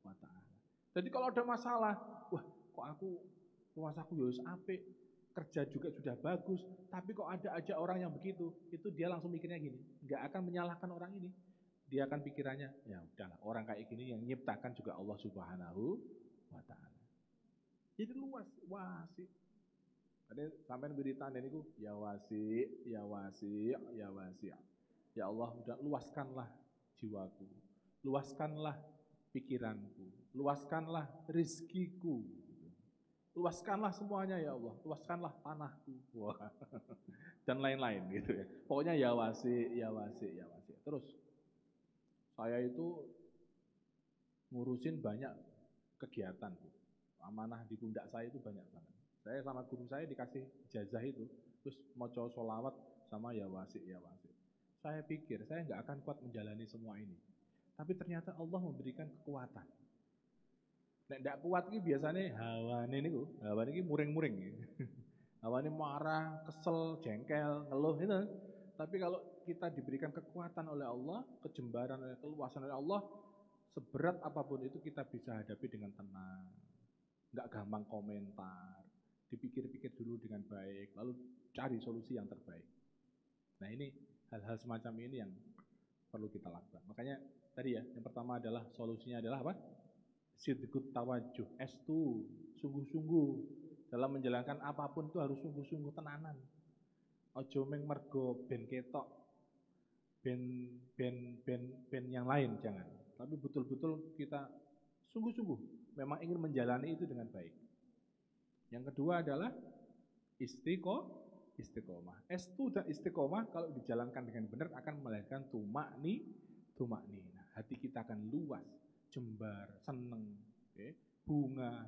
wa taala. Jadi kalau ada masalah, wah kok aku ya wis apik, kerja juga sudah bagus, tapi kok ada aja orang yang begitu, itu dia langsung mikirnya gini, nggak akan menyalahkan orang ini. Dia akan pikirannya, ya udahlah, orang kayak gini yang nyiptakan juga Allah Subhanahu wa taala. Jadi luas, wasi. Tadi sampean wiritan niku ya wasi, ya wasi, ya wasi. Ya Allah, udah luaskanlah jiwaku, luaskanlah pikiranku, luaskanlah rizkiku, luaskanlah semuanya ya Allah, luaskanlah tanahku, wah, dan lain-lain gitu ya. Pokoknya ya wasi, ya wasi, ya wasi. Terus saya itu ngurusin banyak kegiatan, Bu. Amanah di pundak saya itu banyak banget. Saya sama guru saya dikasih ijazah itu, terus maca sholawat sama ya wasi, ya wasi. Saya pikir saya nggak akan kuat menjalani semua ini. Tapi ternyata Allah memberikan kekuatan. Nek ndak kuat ini biasanya hawane niku, hawane iki muring-muring. Hawane marah, kesel, jengkel, ngeluh itu. Tapi kalau kita diberikan kekuatan oleh Allah, kejembaran oleh keluasan oleh Allah, seberat apapun itu kita bisa hadapi dengan tenang. Nggak gampang komentar. Dipikir-pikir dulu dengan baik, lalu cari solusi yang terbaik. Nah ini hal-hal semacam ini yang perlu kita lakukan. Makanya tadi ya, yang pertama adalah solusinya adalah apa? Sidqut tawajuh, estu, sungguh-sungguh dalam menjalankan apapun itu harus sungguh-sungguh tenanan. Ojo meng mergo ben ketok, ben yang lain jangan. Tapi betul-betul kita sungguh-sungguh memang ingin menjalani itu dengan baik. Yang kedua adalah istiqomah. Estu dan istiqomah kalau dijalankan dengan benar akan melahirkan tumakni. Nah, hati kita akan luas, jembar, seneng, okay? Bunga.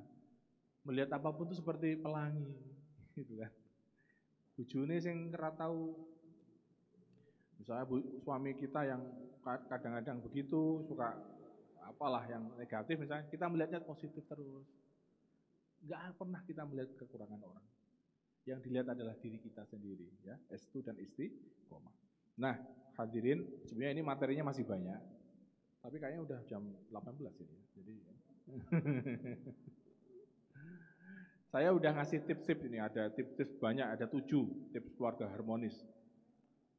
Melihat apapun itu seperti pelangi, gitu kan. Bojone sing ora tahu, misalnya suami kita yang kadang-kadang begitu, suka apalah yang negatif misalnya, kita melihatnya positif terus. Enggak pernah kita melihat kekurangan orang. Yang dilihat adalah diri kita sendiri, ya, estu dan istiqomah. Nah, hadirin, sebenarnya ini materinya masih banyak, tapi kayaknya udah jam 18 ini, jadi saya udah ngasih tips-tips ini, ada tips-tips banyak, ada 7 tips keluarga harmonis.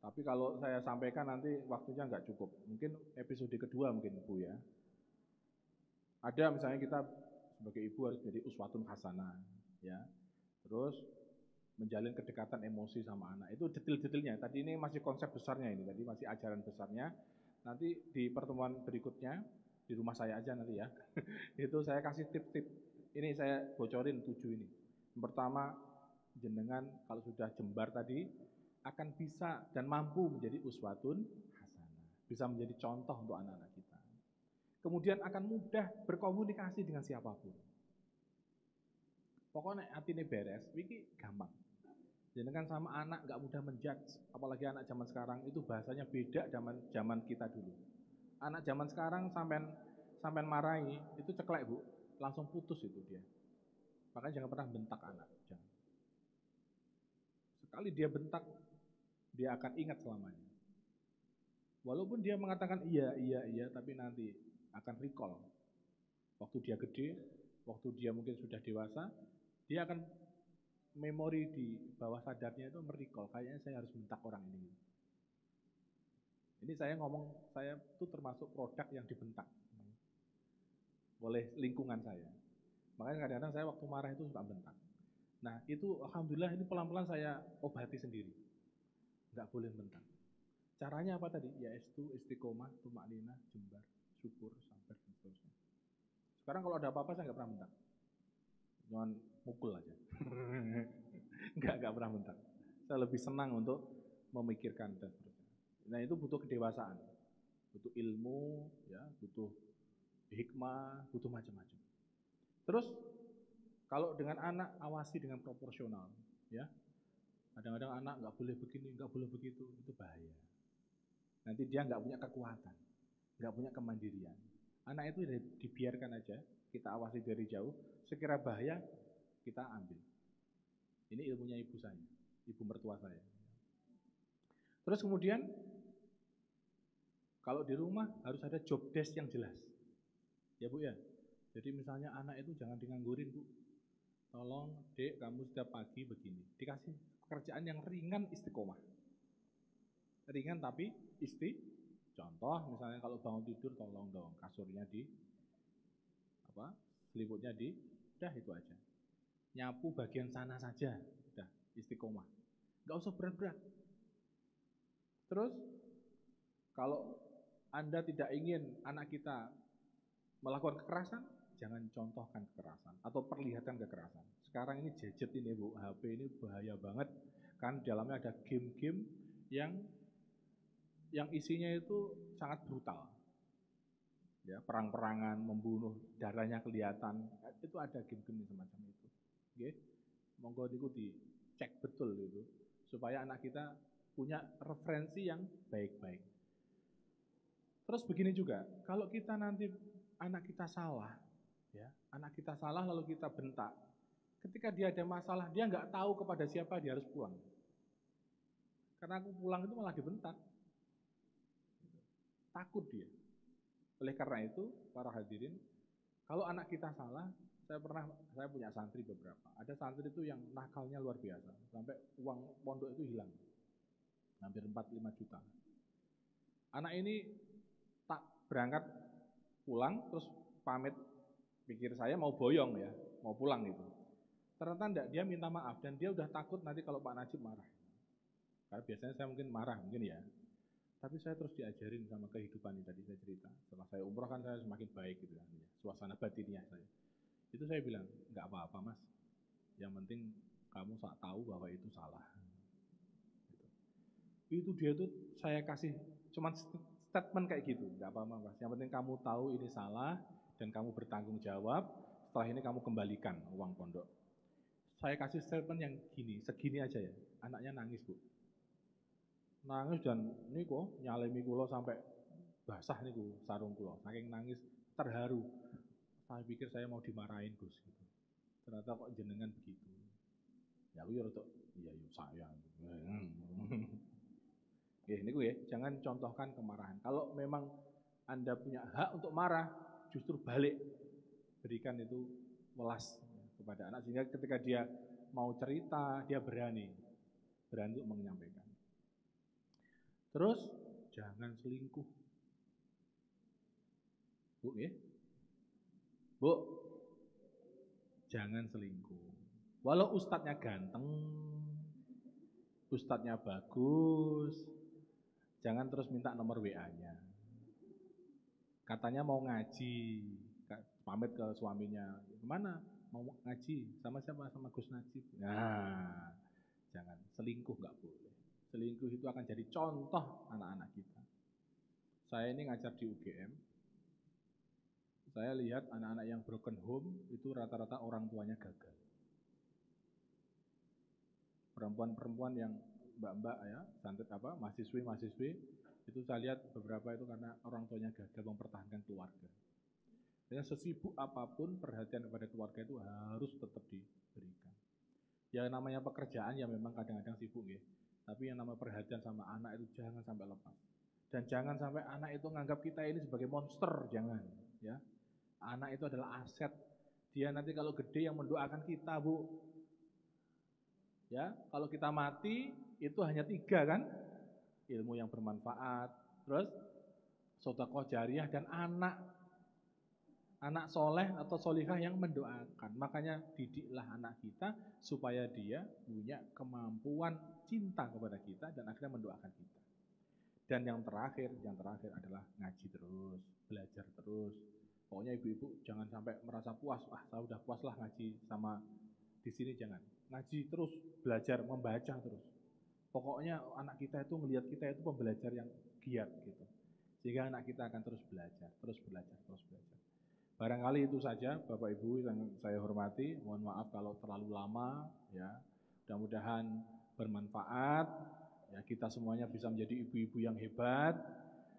Tapi kalau saya sampaikan nanti waktunya nggak cukup, mungkin episode kedua mungkin Bu ya. Ada misalnya kita sebagai ibu harus jadi uswatun hasanah, ya. Terus menjalin kedekatan emosi sama anak. Itu detail-detailnya. Tadi ini masih konsep besarnya ini, tadi masih ajaran besarnya. Nanti di pertemuan berikutnya, di rumah saya aja nanti ya, itu saya kasih tip-tip. Ini saya bocorin 7 ini. Yang pertama, jenengan kalau sudah jembar tadi, akan bisa dan mampu menjadi uswatun hasanah. Bisa menjadi contoh untuk anak-anak kita. Kemudian akan mudah berkomunikasi dengan siapapun. Pokoknya hati ini beres, ini gampang. Jenengan sama anak nggak mudah menjudge, apalagi anak zaman sekarang itu bahasanya beda zaman kita dulu. Anak zaman sekarang sampai marahi itu ceklek Bu, langsung putus itu dia. Makanya jangan pernah bentak anak, jangan. Sekali dia bentak, dia akan ingat selamanya. Walaupun dia mengatakan iya, tapi nanti akan recall. Waktu dia gede, waktu dia mungkin sudah dewasa, dia akan memori di bawah sadarnya itu merecall, kayaknya saya harus bentak orang ini. Ini saya ngomong, saya itu termasuk produk yang dibentak oleh lingkungan saya. Makanya kadang-kadang saya waktu marah itu suka bentak. Nah itu alhamdulillah ini pelan-pelan saya obati sendiri. Nggak boleh bentak. Caranya apa tadi? Ya estu, istiqomah, tumakninah, jembar, syukur, sabar, dan seterusnya. Sekarang kalau ada apa-apa saya nggak pernah bentak. Jangan mukul aja. Enggak pernah bentak. Saya lebih senang untuk memikirkan dan seterusnya. Nah itu butuh kedewasaan, butuh ilmu, ya, butuh hikmah, butuh macam-macam. Terus kalau dengan anak awasi dengan proporsional, ya. Kadang-kadang anak nggak boleh begini, nggak boleh begitu, itu bahaya. Nanti dia nggak punya kekuatan, nggak punya kemandirian. Anak itu dibiarkan aja, kita awasi dari jauh, sekira bahaya kita ambil. Ini ilmunya ibu saya, ibu mertua saya. Terus kemudian kalau di rumah harus ada job desk yang jelas. Ya Bu ya. Jadi misalnya anak itu jangan diganggurin Bu. Tolong Dek, kamu setiap pagi begini. Dikasih pekerjaan yang ringan istiqomah. Ringan tapi contoh misalnya kalau bangun tidur tolong dong kasurnya selimutnya udah itu aja. Nyapu bagian sana saja, udah istiqomah. Nggak usah berat-berat. Terus kalau Anda tidak ingin anak kita melakukan kekerasan, jangan contohkan kekerasan atau perlihatkan kekerasan. Sekarang ini gadget ini Bu, HP ini bahaya banget. Kan di dalamnya ada game-game yang isinya itu sangat brutal. Ya, perang-perangan, membunuh, darahnya kelihatan. Itu ada game-game semacam itu. Oke. Monggo niku dicek betul itu supaya anak kita punya referensi yang baik-baik. Terus begini juga, kalau kita nanti anak kita salah, ya, anak kita salah lalu kita bentak, ketika dia ada masalah, dia nggak tahu kepada siapa dia harus pulang. Karena aku pulang itu malah dibentak. Takut dia. Oleh karena itu, para hadirin, kalau anak kita salah, saya punya santri beberapa. Ada santri itu yang nakalnya luar biasa, sampai uang pondok itu hilang. Hampir 4-5 juta. Anak ini tak berangkat pulang, terus pamit, pikir saya mau boyong ya, mau pulang gitu. Ternyata enggak, dia minta maaf, dan dia udah takut nanti kalau Pak Najib marah. Karena biasanya saya mungkin marah, mungkin ya. Tapi saya terus diajarin sama kehidupan ini tadi saya cerita. Setelah saya umroh kan saya semakin baik gitu kan, suasana batinnya saya. Itu saya bilang, nggak apa-apa mas, yang penting kamu tahu bahwa itu salah. Itu dia tuh saya kasih cuman statement kayak gitu, nggak apa-apa mas. Yang penting kamu tahu ini salah dan kamu bertanggung jawab. Setelah ini kamu kembalikan uang pondok. Saya kasih statement yang gini, segini aja ya. Anaknya nangis Bu. Nangis dan ini kok nyalemi kulo sampai basah niku sarung kulo. Saking nangis terharu. Saya pikir saya mau dimarahin Gus gitu. Ternyata kok jenengan begitu. Ya aku ya rotok, iya saya. Niku ya, jangan contohkan kemarahan. Kalau memang Anda punya hak untuk marah, justru balik berikan itu welas kepada anak sehingga ketika dia mau cerita, dia berani untuk menyampaikan. Terus jangan selingkuh. Bu ya. Bu, jangan selingkuh. Walau ustadznya ganteng, ustadznya bagus, jangan terus minta nomor WA-nya. Katanya mau ngaji, pamit ke suaminya. Kemana? Mau ngaji, sama siapa? Sama Gus Najib. Nah, jangan, selingkuh nggak boleh. Selingkuh itu akan jadi contoh anak-anak kita. Saya ini ngajar di UGM, saya lihat anak-anak yang broken home itu rata-rata orang tuanya gagal. Perempuan-perempuan yang mbak-mbak ya, mahasiswi-mahasiswi, itu saya lihat beberapa itu karena orang tuanya gagal mempertahankan keluarga. Dan sesibuk apapun perhatian kepada keluarga itu harus tetap diberikan. Ya namanya pekerjaan ya memang kadang-kadang sibuk ya. Tapi yang namanya perhatian sama anak itu jangan sampai lepas. Dan jangan sampai anak itu menganggap kita ini sebagai monster, jangan. Ya, anak itu adalah aset. Dia nanti kalau gede yang mendoakan kita Bu. Ya, kalau kita mati itu hanya 3 kan? Ilmu yang bermanfaat, terus sedekah jariyah dan anak soleh atau solihah yang mendoakan. Makanya didiklah anak kita supaya dia punya kemampuan cinta kepada kita dan akhirnya mendoakan kita. Dan yang terakhir adalah ngaji terus, belajar terus. Pokoknya ibu-ibu jangan sampai merasa puas, saya udah puas lah ngaji sama di sini, jangan. Ngaji terus, belajar, membaca terus. Pokoknya anak kita itu ngelihat kita itu pembelajar yang giat gitu. Sehingga anak kita akan terus belajar, terus belajar, terus belajar. Barangkali itu saja Bapak Ibu yang saya hormati. Mohon maaf kalau terlalu lama ya. Mudah-mudahan bermanfaat. Ya, kita semuanya bisa menjadi ibu-ibu yang hebat,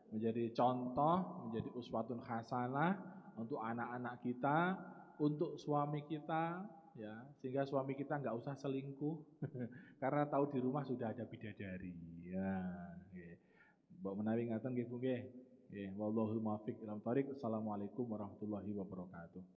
menjadi contoh, menjadi uswatun hasanah untuk anak-anak kita, untuk suami kita, ya, sehingga suami kita nggak usah selingkuh karena tahu di rumah sudah ada bidadari. Ya, nggih. Mbok menawi ngaten nggih Bu nggih. Nggih, wallahu muwaffiq ila thoriq. Assalamualaikum warahmatullahi wabarakatuh.